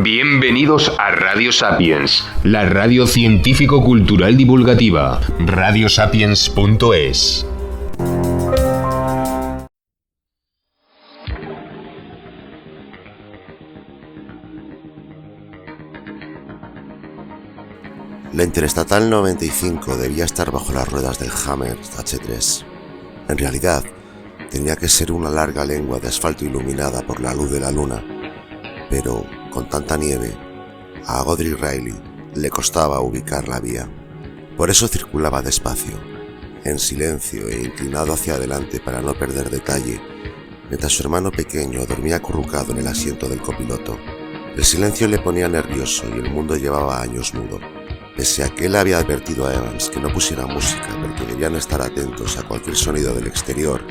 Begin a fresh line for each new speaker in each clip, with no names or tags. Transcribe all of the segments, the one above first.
Bienvenidos a Radio Sapiens, la radio científico-cultural divulgativa, radiosapiens.es.
La Interestatal 95 debía estar bajo las ruedas del Hammer H3. En realidad, tenía que ser una larga lengua de asfalto iluminada por la luz de la luna, pero con tanta nieve, a Godric Riley le costaba ubicar la vía. Por eso circulaba despacio, en silencio e inclinado hacia adelante para no perder detalle, mientras su hermano pequeño dormía acurrucado en el asiento del copiloto. El silencio le ponía nervioso y el mundo llevaba años mudo. Pese a que él había advertido a Evans que no pusiera música porque debían estar atentos a cualquier sonido del exterior,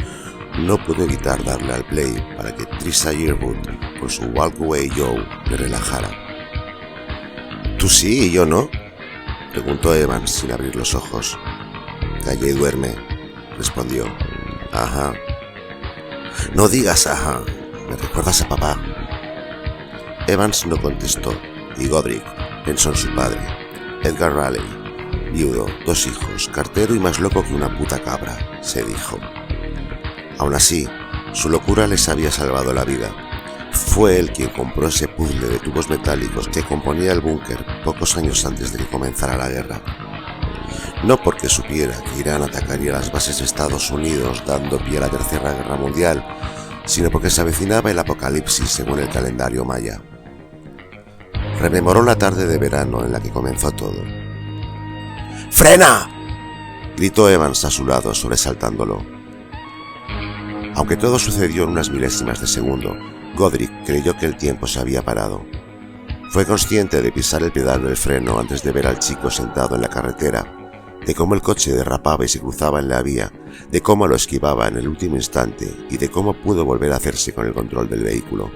no pudo evitar darle al play para que Trisha Yearwood, con su Walk Away Joe, le relajara. «¿Tú sí y yo no?», preguntó Evans sin abrir los ojos. «Calla y duerme», respondió. «Ajá». «No digas ajá, me recuerdas a papá». Evans no contestó y Godric pensó en su padre, Edgar Raleigh, viudo, 2 hijos, cartero y más loco que una puta cabra, se dijo. Aún así, su locura les había salvado la vida. Fue él quien compró ese puzzle de tubos metálicos que componía el búnker pocos años antes de que comenzara la guerra. No porque supiera que Irán atacaría las bases de Estados Unidos dando pie a la Tercera Guerra Mundial, sino porque se avecinaba el apocalipsis según el calendario maya. Rememoró la tarde de verano en la que comenzó todo. ¡Frena!, gritó Evans a su lado, sobresaltándolo. Aunque todo sucedió en unas milésimas de segundo, Godric creyó que el tiempo se había parado. Fue consciente de pisar el pedal del freno antes de ver al chico sentado en la carretera, de cómo el coche derrapaba y se cruzaba en la vía, de cómo lo esquivaba en el último instante y de cómo pudo volver a hacerse con el control del vehículo.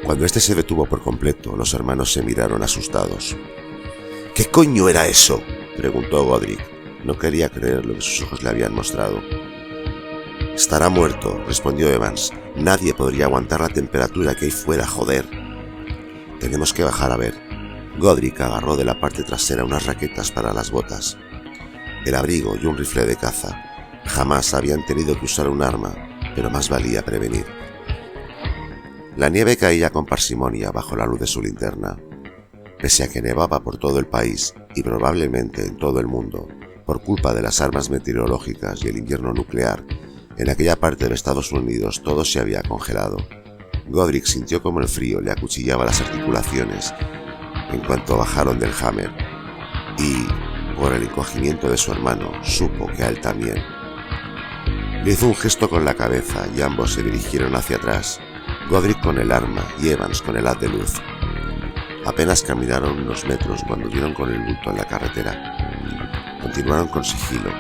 Cuando este se detuvo por completo, los hermanos se miraron asustados. «¿Qué coño era eso?», preguntó Godric. No quería creer lo que sus ojos le habían mostrado. «Estará muerto», respondió Evans. «Nadie podría aguantar la temperatura que hay fuera, joder». «Tenemos que bajar a ver». Godric agarró de la parte trasera unas raquetas para las botas, el abrigo y un rifle de caza. Jamás habían tenido que usar un arma, pero más valía prevenir. La nieve caía con parsimonia bajo la luz de su linterna. Pese a que nevaba por todo el país y probablemente en todo el mundo, por culpa de las armas meteorológicas y el invierno nuclear, en aquella parte de Estados Unidos todo se había congelado. Godric sintió como el frío le acuchillaba las articulaciones en cuanto bajaron del Hammer y, por el encogimiento de su hermano, supo que a él también. Le hizo un gesto con la cabeza y ambos se dirigieron hacia atrás, Godric con el arma y Evans con el haz de luz. Apenas caminaron unos metros cuando dieron con el bulto en la carretera. Continuaron con sigilo.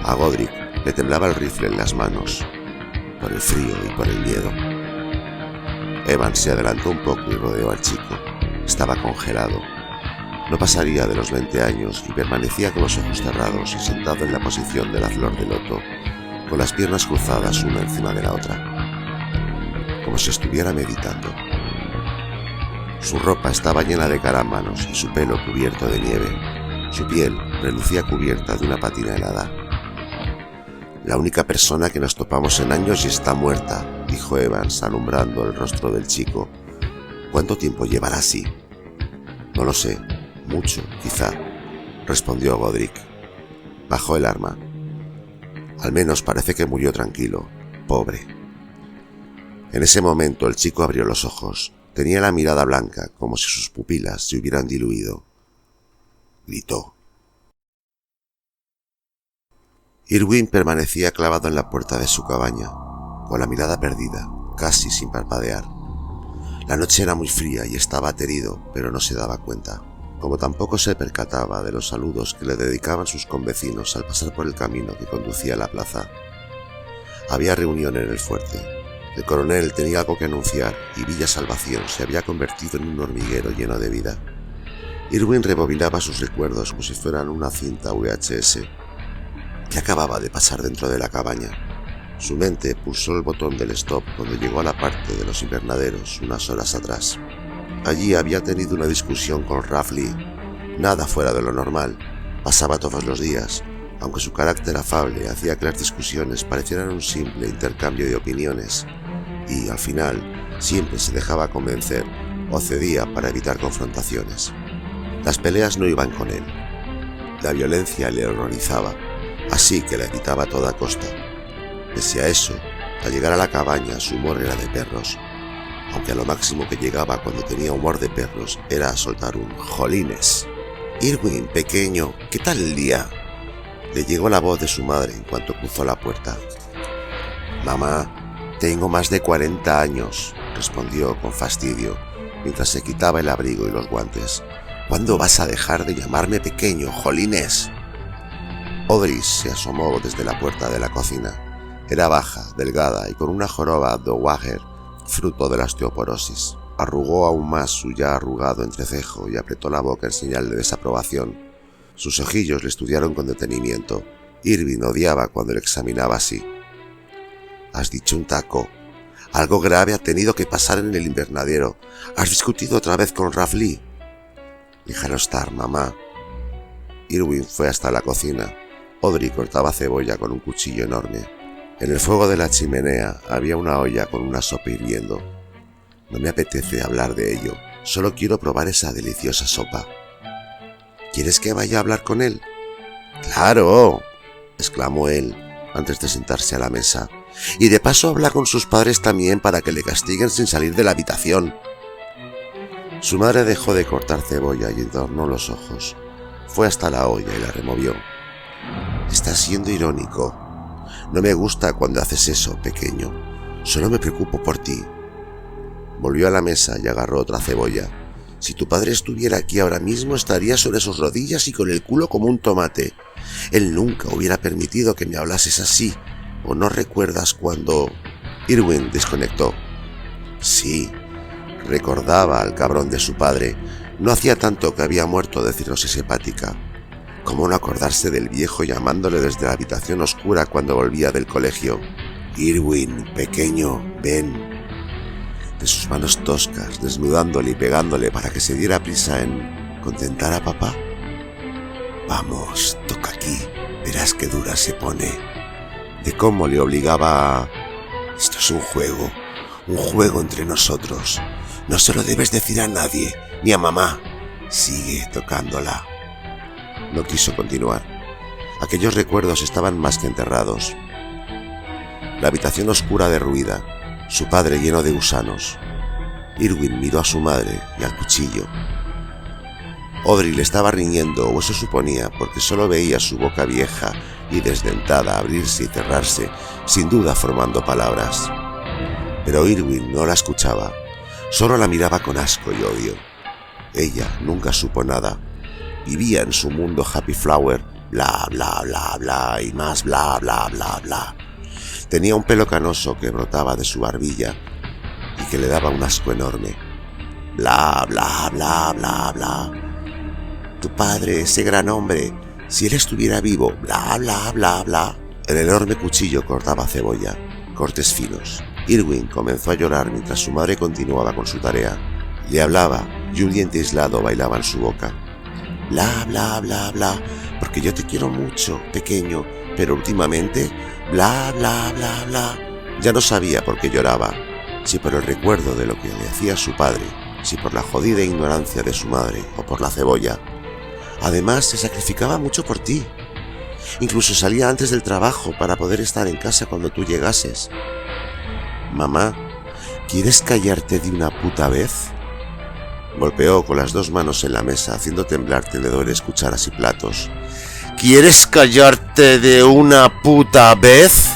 A Godric le temblaba el rifle en las manos, por el frío y por el miedo. Evans se adelantó un poco y rodeó al chico. Estaba congelado. No pasaría de los 20 años y permanecía con los ojos cerrados y sentado en la posición de la flor de loto, con las piernas cruzadas una encima de la otra, como si estuviera meditando. Su ropa estaba llena de carámbanos y su pelo cubierto de nieve. Su piel relucía cubierta de una patina helada. «La única persona que nos topamos en años y está muerta», dijo Evans, alumbrando el rostro del chico. «¿Cuánto tiempo llevará así?» «No lo sé. Mucho, quizá», respondió Godric. Bajó el arma. «Al menos parece que murió tranquilo. Pobre». En ese momento el chico abrió los ojos. Tenía la mirada blanca, como si sus pupilas se hubieran diluido. Gritó. Irwin permanecía clavado en la puerta de su cabaña, con la mirada perdida, casi sin parpadear. La noche era muy fría y estaba aterido, pero no se daba cuenta, como tampoco se percataba de los saludos que le dedicaban sus convecinos al pasar por el camino que conducía a la plaza. Había reunión en el fuerte. El coronel tenía algo que anunciar y Villa Salvación se había convertido en un hormiguero lleno de vida. Irwin rebobinaba sus recuerdos como si fueran una cinta VHS. ¿Qué acababa de pasar dentro de la cabaña? Su mente pulsó el botón del stop cuando llegó a la parte de los invernaderos unas horas atrás. Allí había tenido una discusión con Ralph Lee. Nada fuera de lo normal. Pasaba todos los días, aunque su carácter afable hacía que las discusiones parecieran un simple intercambio de opiniones. Y, al final, siempre se dejaba convencer o cedía para evitar confrontaciones. Las peleas no iban con él. La violencia le horrorizaba, así que la evitaba a toda costa. Pese a eso, al llegar a la cabaña su humor era de perros, aunque a lo máximo que llegaba cuando tenía humor de perros era soltar un «jolines». «Irwin, pequeño, ¿qué tal el día?», le llegó la voz de su madre en cuanto cruzó la puerta. «Mamá, tengo más de 40 años», respondió con fastidio, mientras se quitaba el abrigo y los guantes. «¿Cuándo vas a dejar de llamarme pequeño, jolines?». Audrey se asomó desde la puerta de la cocina. Era baja, delgada y con una joroba dowager, fruto de la osteoporosis. Arrugó aún más su ya arrugado entrecejo y apretó la boca en señal de desaprobación. Sus ojillos le estudiaron con detenimiento. Irving odiaba cuando le examinaba así. «Has dicho un taco. Algo grave ha tenido que pasar en el invernadero. ¿Has discutido otra vez con Ralph Lee?». «Déjalo estar, mamá». Irwin fue hasta la cocina. Audrey cortaba cebolla con un cuchillo enorme. En el fuego de la chimenea había una olla con una sopa hirviendo. «No me apetece hablar de ello. Solo quiero probar esa deliciosa sopa». «¿Quieres que vaya a hablar con él?». «¡Claro!», exclamó él antes de sentarse a la mesa. «Y de paso habla con sus padres también para que le castiguen sin salir de la habitación». Su madre dejó de cortar cebolla y entornó los ojos. Fue hasta la olla y la removió. «Estás siendo irónico. No me gusta cuando haces eso, pequeño. Solo me preocupo por ti». Volvió a la mesa y agarró otra cebolla. «Si tu padre estuviera aquí ahora mismo, estaría sobre sus rodillas y con el culo como un tomate. Él nunca hubiera permitido que me hablases así. ¿O no recuerdas cuando...?» Irwin desconectó. Sí, recordaba al cabrón de su padre. No hacía tanto que había muerto de cirrosis hepática. ¿Cómo no acordarse del viejo llamándole desde la habitación oscura cuando volvía del colegio? «Irwin, pequeño, ven». De sus manos toscas, desnudándole y pegándole para que se diera prisa en contentar a papá. «Vamos, toca aquí, verás qué dura se pone». De cómo le obligaba a... «Esto es un juego entre nosotros. No se lo debes decir a nadie, ni a mamá. Sigue tocándola». No quiso continuar. Aquellos recuerdos estaban más que enterrados. La habitación oscura derruida, su padre lleno de gusanos. Irwin miró a su madre y al cuchillo. Audrey le estaba riñendo, o eso suponía, porque solo veía su boca vieja y desdentada abrirse y cerrarse, sin duda formando palabras. Pero Irwin no la escuchaba, solo la miraba con asco y odio. Ella nunca supo nada. Vivía en su mundo happy flower, bla bla bla bla y más bla bla bla bla. Tenía un pelo canoso que brotaba de su barbilla y que le daba un asco enorme. Bla bla bla bla bla. Tu padre, ese gran hombre, si él estuviera vivo, bla bla bla bla. El enorme cuchillo cortaba cebolla, cortes finos. Irwin comenzó a llorar mientras su madre continuaba con su tarea. Le hablaba y un diente aislado bailaba en su boca. Bla bla bla bla, porque yo te quiero mucho, pequeño, pero últimamente, bla bla bla bla. Ya no sabía por qué lloraba, si por el recuerdo de lo que le hacía su padre, si por la jodida ignorancia de su madre o por la cebolla. Además, se sacrificaba mucho por ti. Incluso salía antes del trabajo para poder estar en casa cuando tú llegases. Mamá, ¿quieres callarte de una puta vez? Golpeó con las dos manos en la mesa, haciendo temblar tenedores, cucharas y platos. ¿Quieres callarte de una puta vez?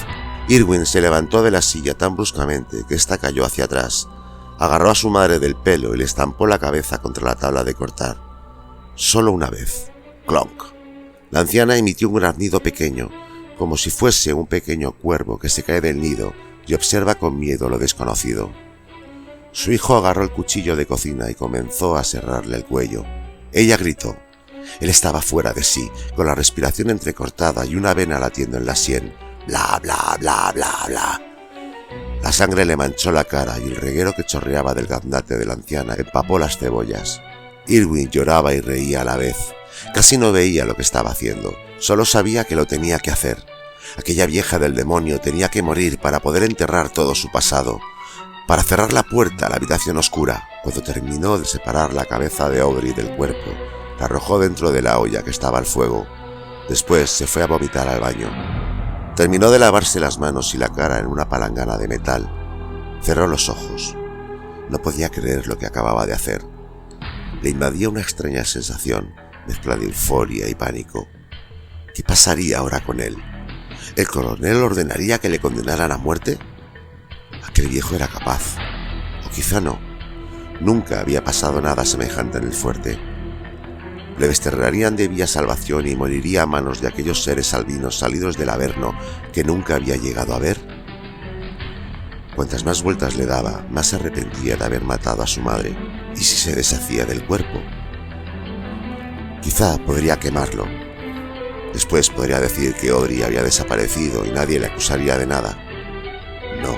Irwin se levantó de la silla tan bruscamente que ésta cayó hacia atrás. Agarró a su madre del pelo y le estampó la cabeza contra la tabla de cortar. Solo una vez. Clonk. La anciana emitió un graznido pequeño, como si fuese un pequeño cuervo que se cae del nido y observa con miedo lo desconocido. Su hijo agarró el cuchillo de cocina y comenzó a serrarle el cuello. Ella gritó. Él estaba fuera de sí, con la respiración entrecortada y una vena latiendo en la sien. Bla, bla, bla, bla, bla. La sangre le manchó la cara y el reguero que chorreaba del gaznate de la anciana empapó las cebollas. Irwin lloraba y reía a la vez. Casi no veía lo que estaba haciendo, solo sabía que lo tenía que hacer. Aquella vieja del demonio tenía que morir para poder enterrar todo su pasado, para cerrar la puerta a la habitación oscura. Cuando terminó de separar la cabeza de Audrey del cuerpo, la arrojó dentro de la olla que estaba al fuego. Después se fue a vomitar al baño. Terminó de lavarse las manos y la cara en una palangana de metal. Cerró los ojos. No podía creer lo que acababa de hacer. Le invadía una extraña sensación, mezcla de euforia y pánico. ¿Qué pasaría ahora con él? ¿El coronel ordenaría que le condenaran a muerte? Aquel viejo era capaz. O quizá no. Nunca había pasado nada semejante en el fuerte. Le desterrarían de vía salvación y moriría a manos de aquellos seres albinos salidos del Averno que nunca había llegado a ver. Cuantas más vueltas le daba, más se arrepentía de haber matado a su madre. ¿Y si se deshacía del cuerpo? Quizá podría quemarlo. Después podría decir que Audrey había desaparecido y nadie le acusaría de nada. No,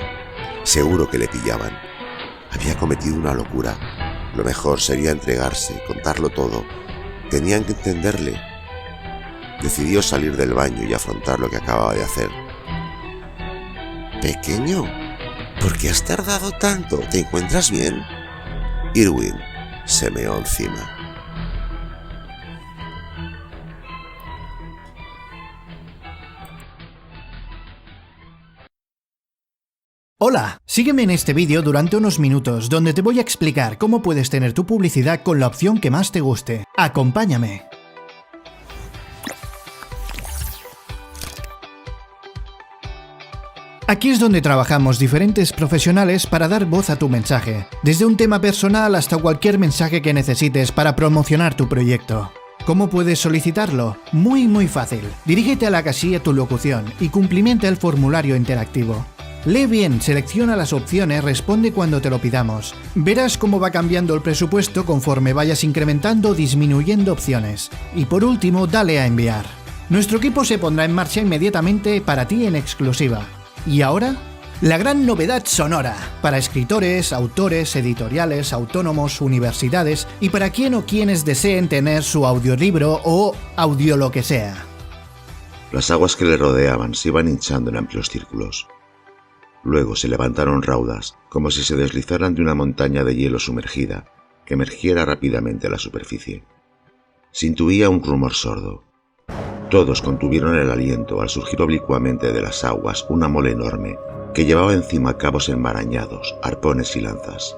seguro que le pillaban. Había cometido una locura. Lo mejor sería entregarse, contarlo todo. Tenían que entenderle. Decidió salir del baño y afrontar lo que acababa de hacer. «Pequeño, ¿por qué has tardado tanto? ¿Te encuentras bien?» Irwin se meó encima.
Hola, sígueme en este vídeo durante unos minutos donde te voy a explicar cómo puedes tener tu publicidad con la opción que más te guste. ¡Acompáñame! Aquí es donde trabajamos diferentes profesionales para dar voz a tu mensaje, desde un tema personal hasta cualquier mensaje que necesites para promocionar tu proyecto. ¿Cómo puedes solicitarlo? Muy fácil. Dirígete a la casilla Tu locución y cumplimenta el formulario interactivo. Lee bien, selecciona las opciones, responde cuando te lo pidamos. Verás cómo va cambiando el presupuesto conforme vayas incrementando o disminuyendo opciones. Y por último, dale a enviar. Nuestro equipo se pondrá en marcha inmediatamente para ti en exclusiva. ¿Y ahora? La gran novedad sonora, para escritores, autores, editoriales, autónomos, universidades y para quien o quienes deseen tener su audiolibro o audio lo que sea.
Las aguas que le rodeaban se iban hinchando en amplios círculos. Luego se levantaron raudas, como si se deslizaran de una montaña de hielo sumergida, que emergiera rápidamente a la superficie. Se intuía un rumor sordo. Todos contuvieron el aliento al surgir oblicuamente de las aguas una mole enorme, que llevaba encima cabos enmarañados, arpones y lanzas.